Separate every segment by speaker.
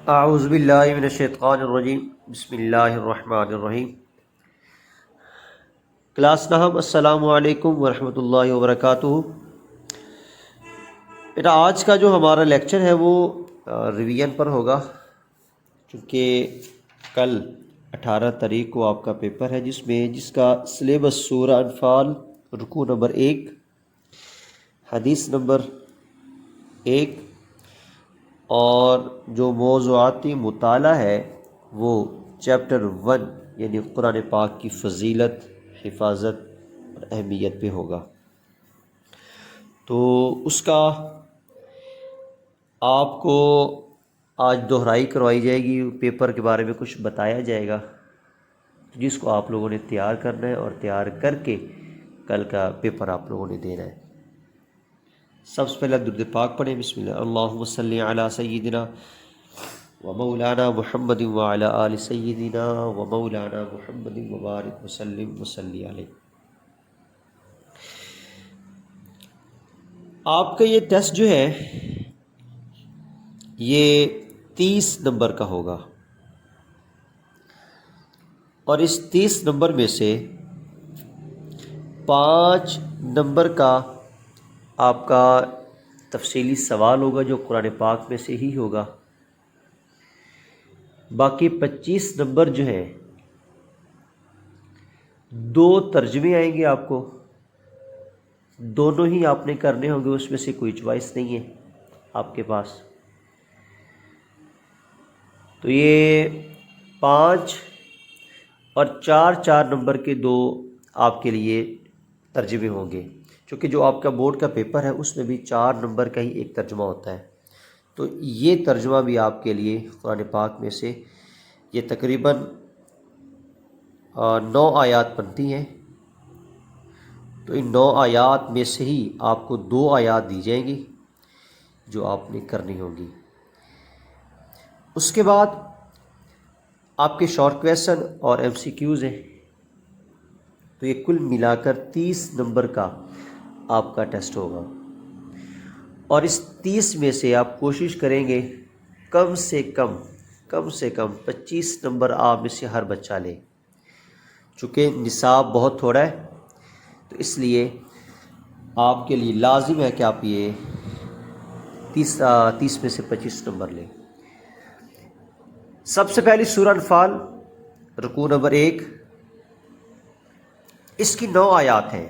Speaker 1: اعوذ باللہ من الشیطان الرجیم بسم اللہ الرحمن الرحیم۔ کلاس نحو السلام علیکم ورحمۃ اللہ وبرکاتہ۔ بیٹا آج کا جو ہمارا لیکچر ہے وہ ریویژن پر ہوگا، کیونکہ کل 18 تاریخ کو آپ کا پیپر ہے جس کا سلیبس سورہ انفال رکوع نمبر 1، حدیث نمبر 1 اور جو موضوعاتی مطالعہ ہے وہ چیپٹر 1 یعنی قرآن پاک کی فضیلت، حفاظت اور اہمیت پہ ہوگا۔ تو اس کا آپ کو آج دہرائی کروائی جائے گی، پیپر کے بارے میں کچھ بتایا جائے گا جس کو آپ لوگوں نے تیار کرنا ہے اور تیار کر کے کل کا پیپر آپ لوگوں نے دینا ہے۔ سب سے پہلے درود پاک پڑھیں، بسم اللہ، اللہم صلی علی سیدنا و مولانا محمد وعلی آل سیدنا و مولانا محمد وبارک وسلم وصلی علیہ۔ آپ کا یہ ٹیسٹ جو ہے یہ 30 نمبر کا ہوگا، اور اس 30 نمبر میں سے 5 نمبر کا آپ کا تفصیلی سوال ہوگا جو قرآن پاک میں سے ہی ہوگا، باقی 25 نمبر جو ہیں 2 ترجمے آئیں گے آپ کو، دونوں ہی آپ نے کرنے ہوں گے، اس میں سے کوئی چوائس نہیں ہے آپ کے پاس۔ تو یہ 5 اور 4 نمبر کے 2 آپ کے لیے ترجمے ہوں گے، چونکہ جو آپ کا بورڈ کا پیپر ہے اس میں بھی 4 نمبر کا ہی ایک ترجمہ ہوتا ہے۔ تو یہ ترجمہ بھی آپ کے لیے قرآن پاک میں سے یہ تقریباً 9 آیات بنتی ہیں، تو ان 9 آیات میں سے ہی آپ کو 2 آیات دی جائیں گی جو آپ نے کرنی ہوں گی۔ اس کے بعد آپ کے شارٹ کویسچن اور ایم سی کیوز ہیں، تو یہ کل ملا کر 30 نمبر کا آپ کا ٹیسٹ ہوگا، اور اس 30 میں سے آپ کوشش کریں گے کم سے کم 25 نمبر آپ میں سے ہر بچہ لے، چونکہ نصاب بہت تھوڑا ہے تو اس لیے آپ کے لیے لازم ہے کہ آپ یہ 30 میں سے 25 نمبر لیں۔ سب سے پہلی سورہ انفال رکوع نمبر 1، اس کی 9 آیات ہیں،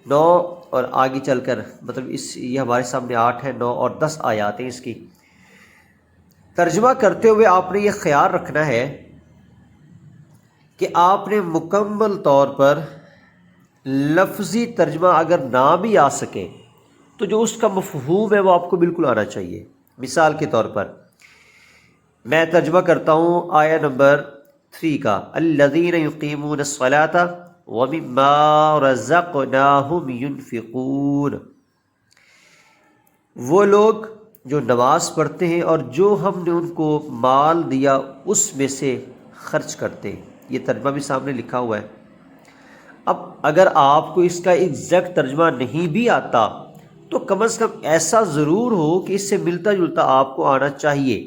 Speaker 1: 9 اور آگے چل کر مطلب یہ ہمارے سامنے 8 ہیں، 9 اور 10 آیات ہیں۔ اس کی ترجمہ کرتے ہوئے آپ نے یہ خیال رکھنا ہے کہ آپ نے مکمل طور پر لفظی ترجمہ اگر نہ بھی آ سکے تو جو اس کا مفہوم ہے وہ آپ کو بالکل آنا چاہیے۔ مثال کے طور پر میں ترجمہ کرتا ہوں آیہ نمبر 3 کا، الذین یقیمون الصلاۃ ومما رزقناہم ینفقون، وہ لوگ جو نماز پڑھتے ہیں اور جو ہم نے ان کو مال دیا اس میں سے خرچ کرتے ہیں۔ یہ ترجمہ بھی سامنے لکھا ہوا ہے۔ اب اگر آپ کو اس کا ایگزیکٹ ترجمہ نہیں بھی آتا تو کم از کم ایسا ضرور ہو کہ اس سے ملتا جلتا آپ کو آنا چاہیے۔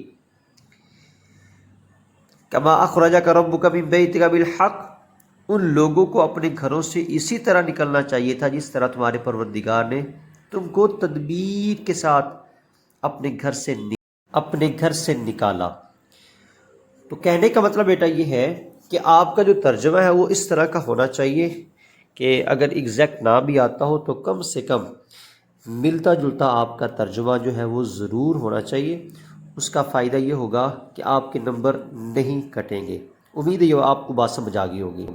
Speaker 1: کما اخرجک ربک من بیتک بالحق، ان لوگوں کو اپنے گھروں سے اسی طرح نکلنا چاہیے تھا جس طرح تمہارے پروردگار نے تم کو تدبیر کے ساتھ اپنے گھر سے نکالا۔ تو کہنے کا مطلب بیٹا یہ ہے کہ آپ کا جو ترجمہ ہے وہ اس طرح کا ہونا چاہیے کہ اگر ایگزیکٹ نہ بھی آتا ہو تو کم سے کم ملتا جلتا آپ کا ترجمہ جو ہے وہ ضرور ہونا چاہیے۔ اس کا فائدہ یہ ہوگا کہ آپ کے نمبر نہیں کٹیں گے۔ امید ہے یہ آپ کو بات سمجھ آ گئی ہوگی۔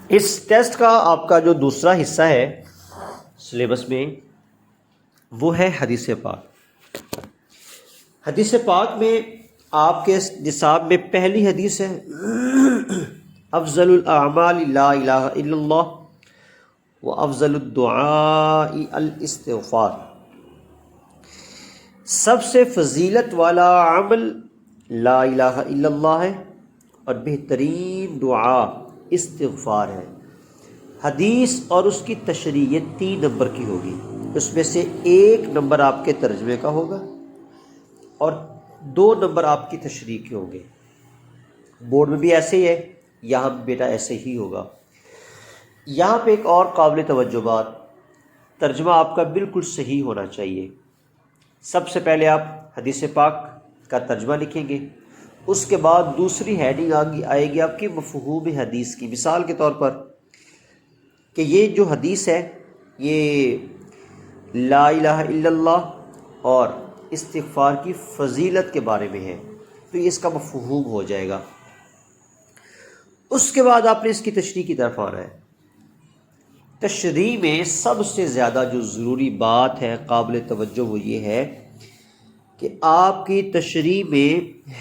Speaker 1: اس ٹیسٹ کا آپ کا جو دوسرا حصہ ہے سلیبس میں وہ ہے حدیث پاک۔ حدیث پاک میں آپ کے نصاب میں پہلی حدیث ہے افضل الاعمال لا الہ الا اللہ و افضل الدعاء الاستغفار، سب سے فضیلت والا عمل لا الہ الا اللہ ہے اور بہترین دعا استغفار ہے۔ حدیث اور اس کی تشریح 3 نمبر کی ہوگی، اس میں سے 1 نمبر آپ کے ترجمے کا ہوگا اور 2 نمبر آپ کی تشریح کے ہوں گے. بورڈ میں بھی ایسے ہی ہے، یہاں بھی بیٹا ایسے ہی ہوگا. یہاں پہ ایک اور قابل توجہ بات، ترجمہ آپ کا بالکل صحیح ہونا چاہیے. سب سے پہلے آپ حدیث پاک کا ترجمہ لکھیں گے، اس کے بعد دوسری ہیڈنگ آئے گی آپ کی مفہوم حدیث کی. مثال کے طور پر کہ یہ جو حدیث ہے یہ لا الہ الا اللہ اور استغفار کی فضیلت کے بارے میں ہے، تو یہ اس کا مفہوم ہو جائے گا. اس کے بعد آپ نے اس کی تشریح کی طرف آنا ہے. تشریح میں سب سے زیادہ جو ضروری بات ہے قابل توجہ وہ یہ ہے کہ آپ کی تشریح میں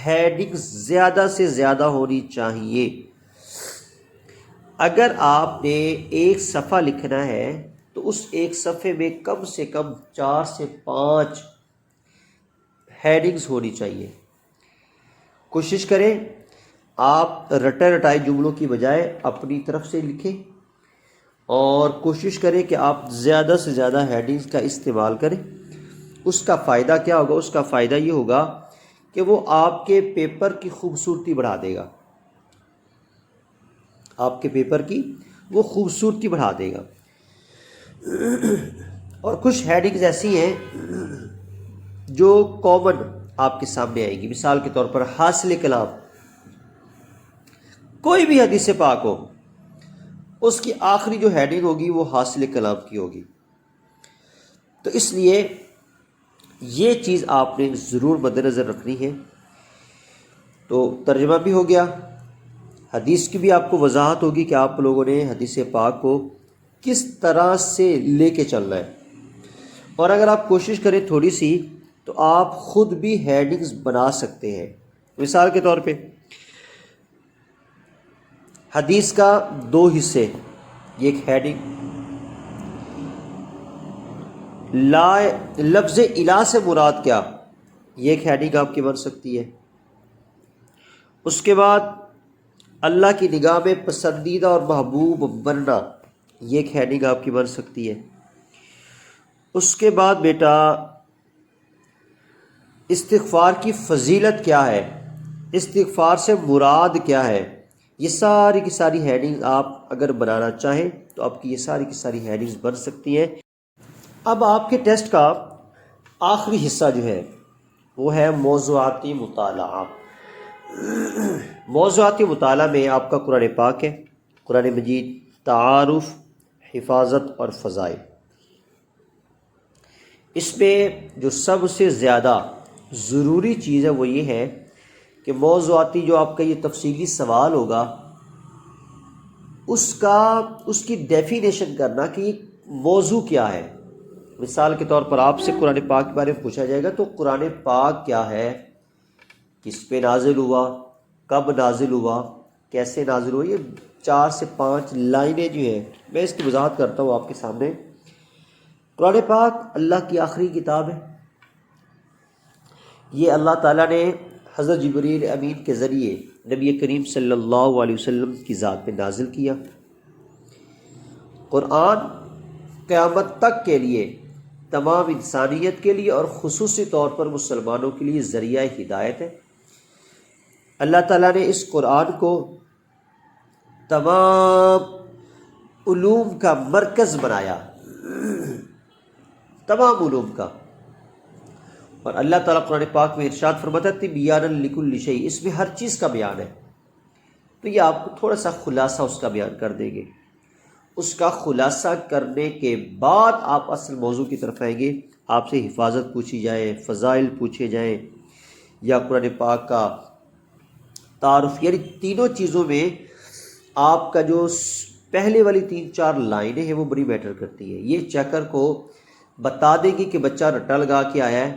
Speaker 1: ہیڈنگ زیادہ سے زیادہ ہونی چاہیے. اگر آپ نے ایک صفحہ لکھنا ہے تو اس ایک صفحے میں کم سے کم 4 سے 5 ہیڈنگز ہونی چاہیے. کوشش کریں آپ رٹائے جملوں کی بجائے اپنی طرف سے لکھیں، اور کوشش کریں کہ آپ زیادہ سے زیادہ ہیڈنگز کا استعمال کریں. اس کا فائدہ کیا ہوگا؟ اس کا فائدہ یہ ہوگا کہ وہ آپ کے پیپر کی خوبصورتی بڑھا دے گا. آپ کے پیپر کی وہ خوبصورتی بڑھا دے گا. اور کچھ ہیڈنگز ایسی ہیں جو کامن آپ کے سامنے آئیں گی. مثال کے طور پر حاصل کلام، کوئی بھی حدیث پاک ہو اس کی آخری جو ہیڈنگ ہوگی وہ حاصل کلام کی ہوگی. تو اس لیے یہ چیز آپ نے ضرور مد نظر رکھنی ہے. تو ترجمہ بھی ہو گیا، حدیث کی بھی آپ کو وضاحت ہوگی کہ آپ لوگوں نے حدیث پاک کو کس طرح سے لے کے چلنا ہے. اور اگر آپ کوشش کریں تھوڑی سی تو آپ خود بھی ہیڈنگز بنا سکتے ہیں. مثال کے طور پہ حدیث کا 2 حصے، یہ ایک ہیڈنگ، لفظ الہ سے مراد کیا، یہ ایک ہیڈنگ آپ کی بن سکتی ہے. اس کے بعد اللہ کی نگاہ میں پسندیدہ اور محبوب بننا، یہ ایک ہیڈنگ آپ کی بن سکتی ہے. اس کے بعد بیٹا استغفار کی فضیلت کیا ہے، استغفار سے مراد کیا ہے، یہ ساری کی ساری ہیڈنگ آپ اگر بنانا چاہیں تو آپ کی یہ ساری کی ساری ہیڈنگز بن سکتی ہیں. اب آپ کے ٹیسٹ کا آخری حصہ جو ہے وہ ہے موضوعاتی مطالعہ. موضوعاتی مطالعہ میں آپ کا قرآن پاک ہے، قرآن مجید، تعارف، حفاظت اور فضائل. اس میں جو سب سے زیادہ ضروری چیز ہے وہ یہ ہے کہ موضوعاتی جو آپ کا یہ تفصیلی سوال ہوگا اس کی ڈیفینیشن کرنا کہ یہ موضوع کیا ہے. مثال کے طور پر آپ سے قرآن پاک کے بارے میں پوچھا جائے گا تو قرآن پاک کیا ہے، کس پہ نازل ہوا، کب نازل ہوا، کیسے نازل ہوا. یہ 4 سے 5 لائنیں جو ہیں میں اس کی وضاحت کرتا ہوں آپ کے سامنے. قرآن پاک اللہ کی آخری کتاب ہے. یہ اللہ تعالیٰ نے حضرت جبریل امین کے ذریعے نبی کریم صلی اللہ علیہ وسلم کی ذات پہ نازل کیا. قرآن قیامت تک کے لیے، تمام انسانیت کے لیے اور خصوصی طور پر مسلمانوں کے لیے ذریعہ ہدایت ہے. اللہ تعالیٰ نے اس قرآن کو تمام علوم کا مرکز بنایا، تمام علوم کا. اور اللہ تعالیٰ قرآن پاک میں ارشاد فرماتا ہے تبیانا لکل شیء، اس میں ہر چیز کا بیان ہے. تو یہ آپ کو تھوڑا سا خلاصہ اس کا بیان کر دیں گے. اس کا خلاصہ کرنے کے بعد آپ اصل موضوع کی طرف آئیں گے. آپ سے حفاظت پوچھی جائے، فضائل پوچھے جائیں، یا قرآن پاک کا تعارف، یعنی تینوں چیزوں میں آپ کا جو پہلے والی 3-4 لائنیں ہیں وہ بڑی میٹر کرتی ہے. یہ چیکر کو بتا دے گی کہ بچہ رٹا لگا کے آیا ہے،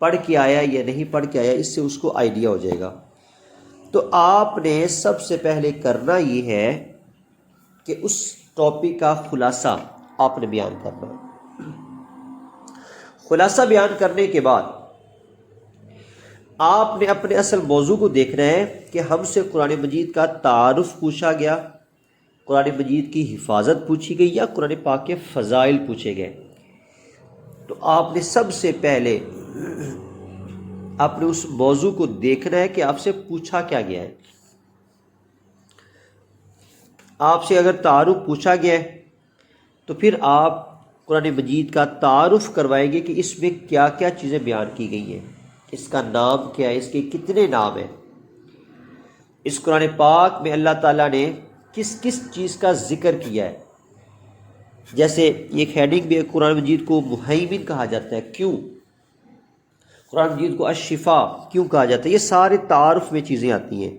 Speaker 1: پڑھ کے آیا یا نہیں پڑھ کے آیا، اس سے اس کو آئیڈیا ہو جائے گا. تو آپ نے سب سے پہلے کرنا یہ ہے کہ اس ٹاپک کا خلاصہ آپ نے بیان کرنا ہے. خلاصہ بیان کرنے کے بعد آپ نے اپنے اصل موضوع کو دیکھنا ہے کہ ہم سے قرآن مجید کا تعارف پوچھا گیا، قرآن مجید کی حفاظت پوچھی گئی، یا قرآن پاک کے فضائل پوچھے گئے. تو آپ نے سب سے پہلے آپ نے اس موضوع کو دیکھنا ہے کہ آپ سے پوچھا کیا گیا ہے. آپ سے اگر تعارف پوچھا گیا ہے تو پھر آپ قرآن مجید کا تعارف کروائیں گے کہ اس میں کیا کیا چیزیں بیان کی گئی ہیں، اس کا نام کیا ہے، اس کے کتنے نام ہیں، اس قرآن پاک میں اللہ تعالیٰ نے کس کس چیز کا ذکر کیا ہے. جیسے ایک ہیڈنگ میں قرآن مجید کو مہیمن کہا جاتا ہے، کیوں؟ قرآن مجید کو الشفا کیوں کہا جاتا ہے؟ یہ سارے تعارف میں چیزیں آتی ہیں.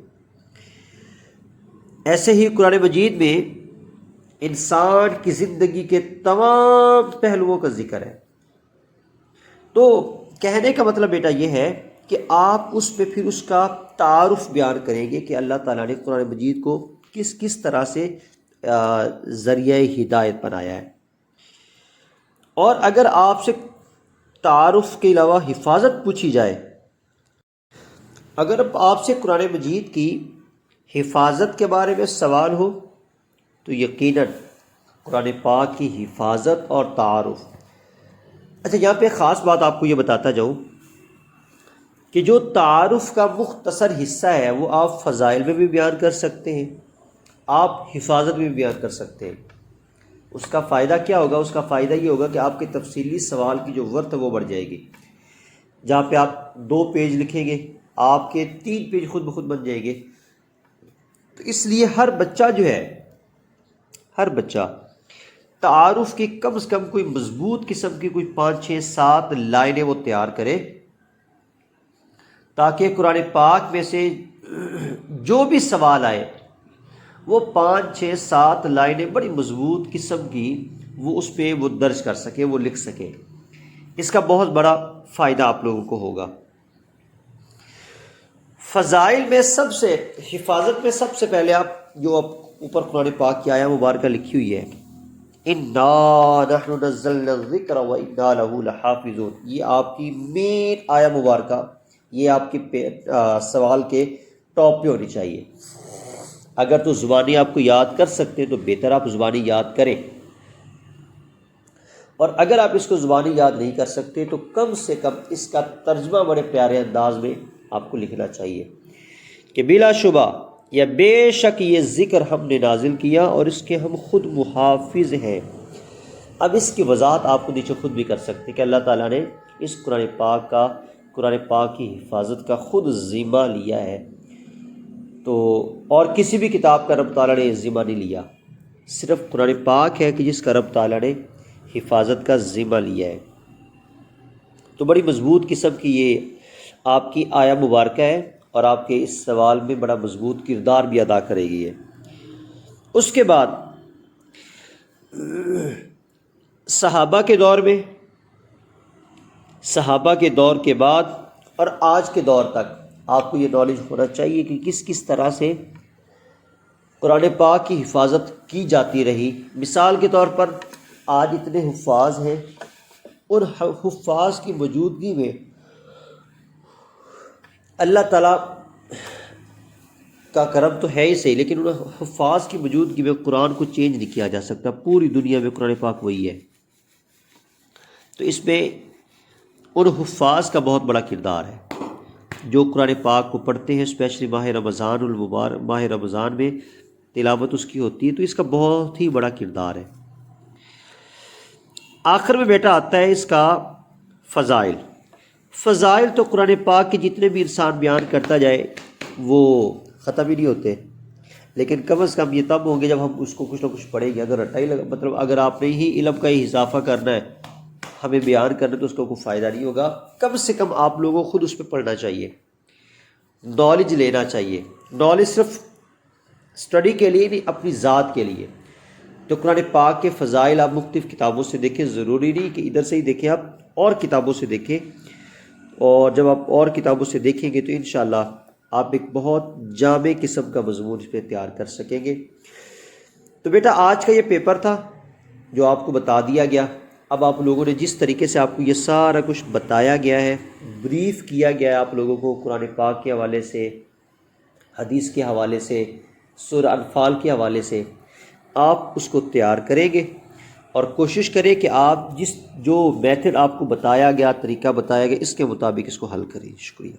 Speaker 1: ایسے ہی قرآن مجید میں انسان کی زندگی کے تمام پہلوؤں کا ذکر ہے. تو کہنے کا مطلب بیٹا یہ ہے کہ آپ اس پہ پھر اس کا تعارف بیان کریں گے کہ اللہ تعالیٰ نے قرآن مجید کو کس کس طرح سے ذریعہ ہدایت بنایا ہے. اور اگر آپ سے تعارف کے علاوہ حفاظت پوچھی جائے، اگر آپ سے قرآن مجید کی حفاظت کے بارے میں سوال ہو تو یقیناً قرآن پاک کی حفاظت اور تعارف. اچھا، یہاں پہ خاص بات آپ کو یہ بتاتا جاؤں کہ جو تعارف کا مختصر حصہ ہے وہ آپ فضائل میں بھی بیان کر سکتے ہیں، آپ حفاظت میں بھی بیان کر سکتے ہیں. اس کا فائدہ کیا ہوگا؟ اس کا فائدہ یہ ہوگا کہ آپ کے تفصیلی سوال کی جو ورت ہے وہ بڑھ جائے گی. جہاں پہ آپ 2 پیج لکھیں گے آپ کے 3 پیج خود بخود بن جائیں گے. تو اس لیے ہر بچہ جو ہے، ہر بچہ تعارف کی کم از کم کوئی مضبوط قسم کی کوئی 5 6 7 لائنیں وہ تیار کرے، تاکہ قرآن پاک میں سے جو بھی سوال آئے وہ 5 6 7 لائنیں بڑی مضبوط قسم کی وہ اس پہ وہ درج کر سکے، وہ لکھ سکے. اس کا بہت بڑا فائدہ آپ لوگوں کو ہوگا. فضائل میں سب سے، حفاظت میں سب سے پہلے آپ جو اوپر قرآن پاک کی آیہ مبارکہ لکھی ہوئی ہے، اِنَّا نَحْنُ نَزَّلْنَا الذِّكْرَ وَإِنَّا لَهُ لَحَافِظُونَ، یہ آپ کی مین آیہ مبارکہ، یہ آپ کے سوال کے ٹاپ پہ ہونی چاہیے. اگر تو زبانی آپ کو یاد کر سکتے ہیں تو بہتر آپ زبانی یاد کریں، اور اگر آپ اس کو زبانی یاد نہیں کر سکتے تو کم سے کم اس کا ترجمہ بڑے پیارے انداز میں آپ کو لکھنا چاہیے کہ بلا شبہ یا بے شک یہ ذکر ہم نے نازل کیا اور اس کے ہم خود محافظ ہیں. اب اس کی وضاحت آپ کو نیچے خود بھی کر سکتے کہ اللہ تعالیٰ نے اس قرآن پاک کی حفاظت کا خود ذمہ لیا ہے. تو اور کسی بھی کتاب کا رب تعالیٰ نے ذمہ نہیں لیا، صرف قرآن پاک ہے کہ جس کا رب تعالیٰ نے حفاظت کا ذمہ لیا ہے. تو بڑی مضبوط قسم کی یہ آپ کی آیہ مبارکہ ہے اور آپ کے اس سوال میں بڑا مضبوط کردار بھی ادا کرے گی ہے. اس کے بعد صحابہ کے دور میں، صحابہ کے دور کے بعد اور آج کے دور تک آپ کو یہ نالج ہونا چاہیے کہ کس کس طرح سے قرآن پاک کی حفاظت کی جاتی رہی. مثال کے طور پر آج اتنے حفاظ ہیں، ان حفاظ کی موجودگی میں اللہ تعالیٰ کا کرم تو ہے ہی صحیح، لیکن ان حفاظ کی موجودگی میں قرآن کو چینج نہیں کیا جا سکتا. پوری دنیا میں قرآن پاک وہی ہے. تو اس میں ان حفاظ کا بہت بڑا کردار ہے جو قرآن پاک کو پڑھتے ہیں، اسپیشلی ماہ رمضان المبارک، ماہ رمضان میں تلاوت اس کی ہوتی ہے، تو اس کا بہت ہی بڑا کردار ہے. آخر میں بیٹا آتا ہے اس کا فضائل. فضائل تو قرآن پاک کے جتنے بھی انسان بیان کرتا جائے وہ ختم ہی نہیں ہوتے، لیکن کم از کم یہ تب ہوں گے جب ہم اس کو کچھ نہ کچھ پڑھیں گے. اگر رٹائی مطلب اگر آپ نے ہی علم کا ہی اضافہ کرنا ہے، ہمیں بیان کرنا ہے، تو اس کا کوئی فائدہ نہیں ہوگا. کم سے کم آپ لوگوں کو خود اس پہ پڑھنا چاہیے، نالج لینا چاہیے. نالج صرف اسٹڈی کے لیے نہیں، اپنی ذات کے لیے. تو قرآن پاک کے فضائل آپ مختلف کتابوں سے دیکھیں، ضروری نہیں کہ ادھر سے ہی دیکھیں، آپ اور کتابوں سے دیکھیں. اور جب آپ اور کتابوں سے دیکھیں گے تو انشاءاللہ آپ ایک بہت جامع قسم کا مضمون اس پہ تیار کر سکیں گے. تو بیٹا آج کا یہ پیپر تھا جو آپ کو بتا دیا گیا. اب آپ لوگوں نے جس طریقے سے آپ کو یہ سارا کچھ بتایا گیا ہے، بریف کیا گیا ہے آپ لوگوں کو قرآن پاک کے حوالے سے، حدیث کے حوالے سے، سورہ انفال کے حوالے سے، آپ اس کو تیار کریں گے اور کوشش کریں کہ آپ جو میتھڈ آپ کو بتایا گیا، طریقہ بتایا گیا، اس کے مطابق اس کو حل کریں۔ شکریہ۔